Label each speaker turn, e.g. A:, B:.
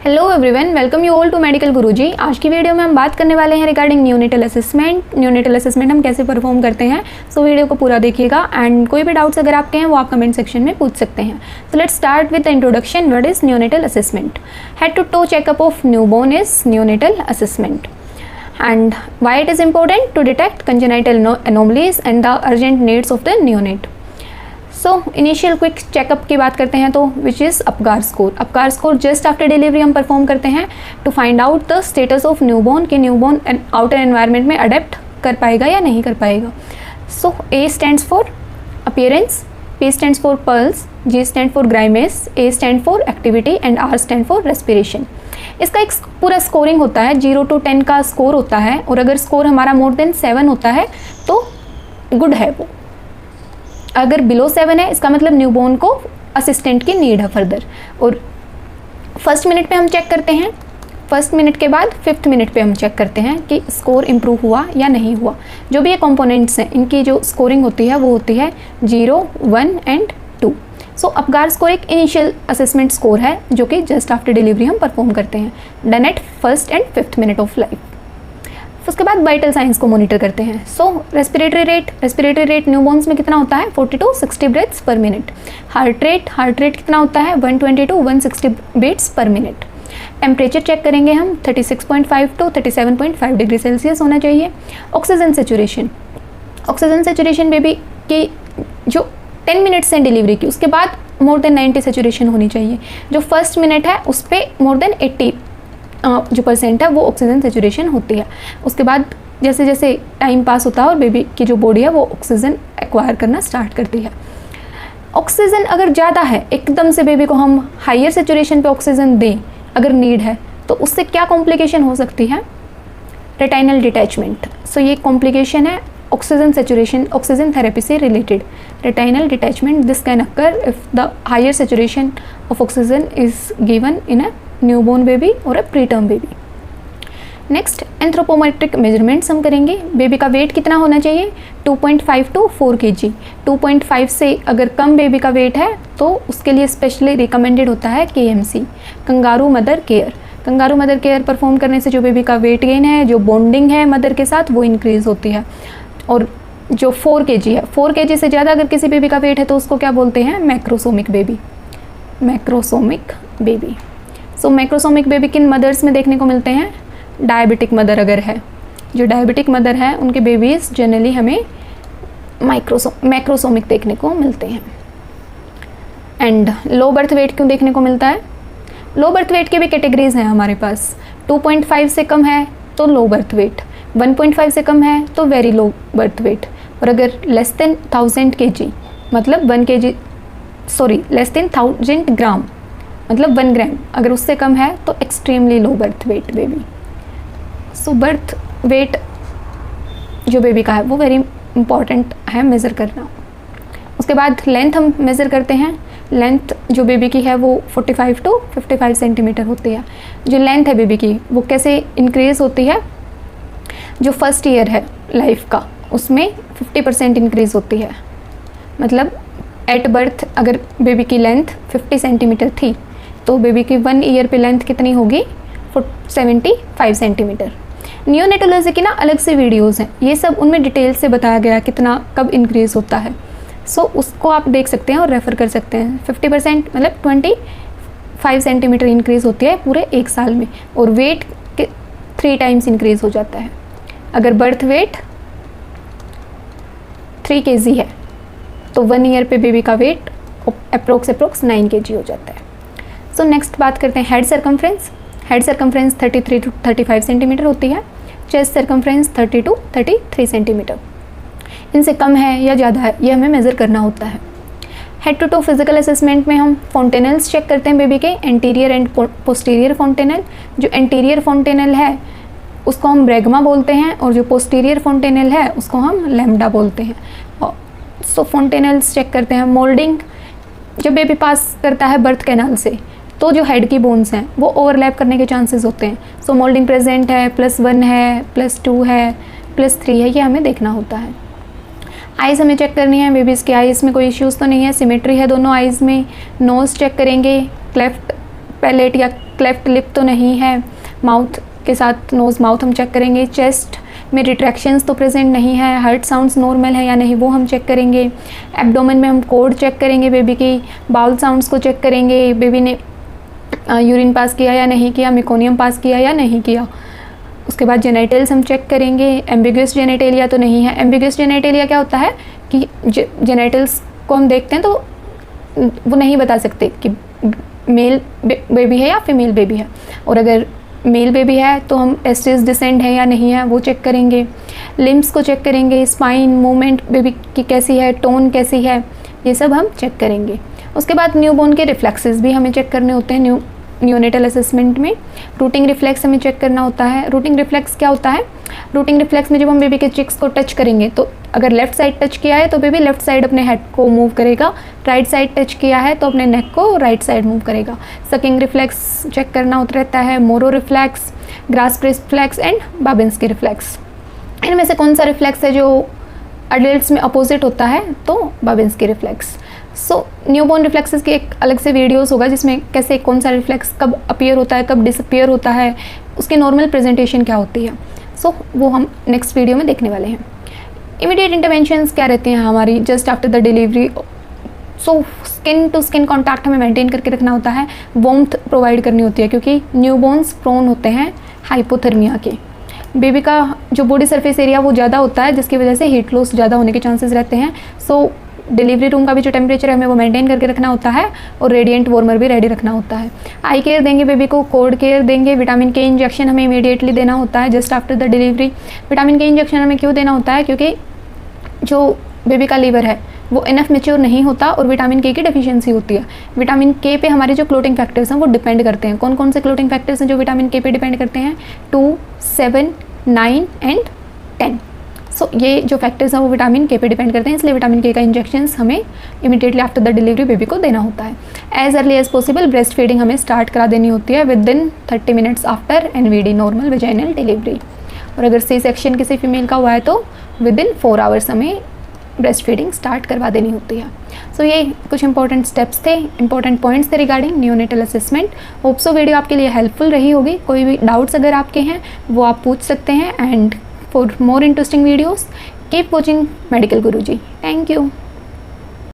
A: Hello everyone, welcome you all to medical Guruji. आज की video में हम बात करने वाले हैं regarding neonatal assessment. Neonatal assessment हम कैसे परफॉर्म करते हैं, सो वीडियो को पूरा देखिएगा एंड कोई भी डाउट्स अगर आपके हैं वो आप कमेंट सेक्शन में पूछ सकते हैं। So let's start with the introduction. What is neonatal assessment? Head to toe checkup of newborn is neonatal assessment and why it is important to detect congenital anomalies and the urgent needs of the neonate. So initial quick checkup की बात करते हैं तो which is Apgar score. Apgar score just after delivery हम perform करते हैं to find out the status of newborn कि newborn outer environment में अडेप्ट कर पाएगा या नहीं कर पाएगा। So A stands for appearance, P stands for pulse, G stand for grimace, A stand for activity and R stand for respiration. इसका एक पूरा स्कोरिंग होता है, 0 to 10 का स्कोर होता है और अगर स्कोर हमारा मोर देन 7 होता है तो गुड है वो। अगर बिलो 7 है इसका मतलब न्यूबॉर्न को असिस्टेंट की नीड है फर्दर। और फर्स्ट मिनट पे हम चेक करते हैं, फर्स्ट मिनट के बाद 5th मिनट पे हम चेक करते हैं कि स्कोर इम्प्रूव हुआ या नहीं हुआ। जो भी ये कंपोनेंट्स हैं इनकी जो स्कोरिंग होती है वो होती है 0, 1 एंड 2। सो अपगार स्कोर एक इनिशियल असेसमेंट स्कोर है जो कि जस्ट आफ्टर डिलीवरी हम परफॉर्म करते हैं, done at 1st and 5th minute of life. उसके बाद वाइटल साइंस को मॉनिटर करते हैं। सो रेस्पिरेटरी रेट न्यूबॉर्न्स में कितना होता है 40 to 60 breaths per minute. Heart rate कितना होता है 120 to 160 beats per minute. Temperature check करेंगे हम 36.5 to 37.5 डिग्री सेल्सियस होना चाहिए। ऑक्सीजन सेचुरेशन बेबी की जो 10 मिनट्स हैं डिलीवरी की उसके बाद मोर देन 90 सेचुरेशन होनी चाहिए। जो फर्स्ट मिनट है उस पर मोर देन 80 जो % है वो ऑक्सीजन सेचुरेशन होती है। उसके बाद जैसे जैसे टाइम पास होता है और बेबी की जो बॉडी है वो ऑक्सीजन एक्वायर करना स्टार्ट करती है। ऑक्सीजन अगर ज़्यादा है, एकदम से बेबी को हम हायर सेचुरेशन पे ऑक्सीजन दें अगर नीड है तो उससे क्या कॉम्प्लिकेशन हो सकती है? Retinal detachment. सो ये कॉम्प्लिकेशन है ऑक्सीजन थेरेपी से related. Retinal detachment this can occur if the higher saturation of oxygen is given in a newborn baby और a preterm baby. Next anthropometric measurements हम करेंगे। बेबी का वेट कितना होना चाहिए 2.5 to 4 kg। 2.5 से अगर कम बेबी का वेट है तो उसके लिए स्पेशली रिकमेंडेड होता है KMC, kangaroo mother care. Kangaroo mother care perform करने से जो बेबी का वेट गेन है, जो बॉन्डिंग है मदर के साथ वो इंक्रीज़ होती है। और जो 4 kg है, 4 kg से ज़्यादा अगर किसी बेबी का वेट है तो उसको क्या बोलते हैं? मैक्रोसोमिक बेबी। सो मैक्रोसोमिक बेबी किन मदर्स में देखने को मिलते हैं? डायबिटिक मदर अगर है, जो डायबिटिक मदर है उनके बेबीज़ जनरली हमें मैक्रोसोमिक देखने को मिलते हैं। एंड लो बर्थ वेट क्यों देखने को मिलता है? लो बर्थ वेट के भी कैटेगरीज हैं हमारे पास। 2.5 से कम है तो लो बर्थ वेट, 1.5 से कम है तो वेरी लो बर्थ वेट, और अगर लेस देन 1000 kg मतलब 1000 ग्राम मतलब 1 ग्राम अगर उससे कम है तो extremely low birth weight baby. So birth weight जो बेबी का है वो वेरी इंपॉर्टेंट है मेज़र करना। उसके बाद लेंथ हम मेज़र करते हैं। लेंथ जो बेबी की है वो 45 to 55 सेंटीमीटर होती है। जो लेंथ है बेबी की वो कैसे इंक्रीज़ होती है? जो फर्स्ट ईयर है लाइफ का उसमें 50% इंक्रीज़ होती है। मतलब एट बर्थ अगर बेबी की लेंथ 50 सेंटीमीटर थी तो बेबी की 1 ईयर पे लेंथ कितनी होगी 75 सेंटीमीटर। नियोनेटोलॉजी की ना अलग से वीडियोस हैं, ये सब उनमें डिटेल से बताया गया कितना कब इंक्रीज़ होता है। सो उसको आप देख सकते हैं और रेफ़र कर सकते हैं। 50% मतलब 25 सेंटीमीटर इंक्रीज़ होती है पूरे 1 साल में, और वेट के 3 टाइम्स इंक्रीज़ हो जाता है। अगर बर्थ वेट 3 kg है तो 1 ईयर पे बेबी का वेट अप्रोक्स 9 kg हो जाता है। सो नेक्स्ट बात करते हैं head circumference. Head circumference 33 to 35 centimetre होती है। Chest circumference 30 to 33 centimetre. इनसे कम है या ज़्यादा है ये हमें मेज़र करना होता है। Head to toe physical assessment में हम फॉन्टेनल्स चेक करते हैं बेबी के, एंटीरियर एंड पोस्टीरियर फॉन्टेनल। जो एंटीरियर फॉन्टेनल है उसको हम ब्रैगमा बोलते हैं और जो पोस्टीरियर फॉन्टेनल है उसको हम लैम्डा बोलते हैं। सो फॉन्टेनल्स चेक करते हैं। मोल्डिंग जब बेबी पास करता है बर्थ कैनाल से तो जो हेड की बोन्स हैं वो ओवरलैप करने के चांसेस होते हैं। सो मोल्डिंग प्रेजेंट है, +1 है, +2 है, +3 है, ये हमें देखना होता है। आइज़ हमें चेक करनी है, बेबीज़ के आइज़ में कोई इश्यूज़ तो नहीं है, सिमेट्री है दोनों आइज़ में। नोज़ चेक करेंगे, क्लेफ्ट पैलेट या क्लेफ्ट लिप तो नहीं है, माउथ के साथ नोज़ माउथ हम चेक करेंगे, चेस्ट में रिट्रैक्शंस तो प्रेजेंट नहीं है, हार्ट साउंड्स नॉर्मल है या नहीं वो हम चेक करेंगे, एब्डोमेन में हम कोड चेक करेंगे बेबी की, बाउल साउंड्स को चेक करेंगे, बेबी ने यूरिन पास किया या नहीं किया, मेकोनियम पास किया या नहीं किया। उसके बाद जेनेटल्स हम चेक करेंगे, एम्बिगुअस जेनेटेलिया तो नहीं है। एम्बिगुअस जेनेटेलिया क्या होता है कि जेनेटल्स को हम देखते हैं तो वो नहीं बता सकते कि मेल बेबी है या फीमेल बेबी है, और अगर मेल बेबी है तो हम टेस्टिस डिसेंड है या नहीं है वो चेक करेंगे, लिम्स को चेक करेंगे, स्पाइन मूवमेंट बेबी की कैसी है, टोन कैसी है, ये सब हम चेक करेंगे। उसके बाद न्यूबॉर्न के रिफ्लेक्सेस भी हमें चेक करने होते हैं न्यूनेटल असेसमेंट में। रूटिंग रिफ्लेक्स हमें चेक करना होता है। रूटिंग रिफ्लेक्स क्या होता है? रूटिंग रिफ्लेक्स में जब हम बेबी के चिक्स को टच करेंगे तो अगर लेफ्ट साइड टच किया है तो बेबी लेफ्ट साइड अपने हेड को मूव करेगा, राइट साइड टच किया है तो अपने नेक को राइट साइड मूव करेगा। सकिंग रिफ्लेक्स चेक करना होता रहता है, Moro reflex, grasp reflex and Babinski reflex. इनमें से कौन सा रिफ्लेक्स है जो अडल्ट्स में अपोजिट होता है? तो बाबिन्स्की रिफ्लेक्स। सो न्यूबॉर्न रिफ्लेक्सेस की एक अलग से वीडियोस होगा जिसमें कैसे कौन सा रिफ्लेक्स कब अपीयर होता है, कब डिसअपीयर होता है, उसकी नॉर्मल प्रेजेंटेशन क्या होती है। सो वो हम नेक्स्ट वीडियो में देखने वाले हैं। इमीडिएट इंटरवेंशंस क्या रहती हैं हमारी just after the delivery? So skin to skin contact हमें मेंटेन करके रखना होता है, वार्मथ प्रोवाइड करनी होती है क्योंकि न्यूबॉर्न्स प्रोन होते हैं हाइपोथर्मिया के। बेबी का जो बॉडी सरफेस एरिया वो ज़्यादा होता है जिसकी वजह से हीट लॉस ज़्यादा होने के चांसेस रहते हैं। सो डिलीवरी रूम का भी जो टेम्परेचर है हमें वो मेंटेन करके रखना होता है और रेडिएंट वार्मर भी रेडी रखना होता है। आई केयर देंगे बेबी को, कोड केयर देंगे, विटामिन के इंजेक्शन हमें इमीडिएटली देना होता है just after the delivery. Vitamin के इंजेक्शन हमें क्यों देना होता है? क्योंकि जो बेबी का लीवर है वो इनफ मैच्योर नहीं होता और विटामिन के की डेफिशिएंसी होती है। विटामिन के पे हमारे जो क्लोटिंग फैक्टर्स हैं वो डिपेंड करते हैं। कौन कौन से क्लोटिंग फैक्टर्स हैं जो विटामिन के पे डिपेंड करते हैं? 2, 7, 9 एंड 10। सो ये जो फैक्टर्स हैं वो विटामिन के पे डिपेंड करते हैं, इसलिए विटामिन के का इंजेक्शंस हमें immediately after the delivery baby को देना होता है। As early as possible breast feeding हमें स्टार्ट करा देनी होती है within 30 minutes after NVD normal vaginal delivery. और अगर सी सेक्शन किसी फीमेल का हुआ है तो विद इन 4 आवर्स हमें ब्रेस्ट फीडिंग स्टार्ट करवा देनी होती है। सो ये कुछ इंपॉर्टेंट स्टेप्स थे, इंपॉर्टेंट पॉइंट्स थे regarding neonatal assessment. Hope so video आपके लिए हेल्पफुल रही होगी। कोई भी डाउट्स अगर आपके हैं वो आप पूछ सकते हैं। And for more interesting videos keep watching Medical Guruji. Thank you.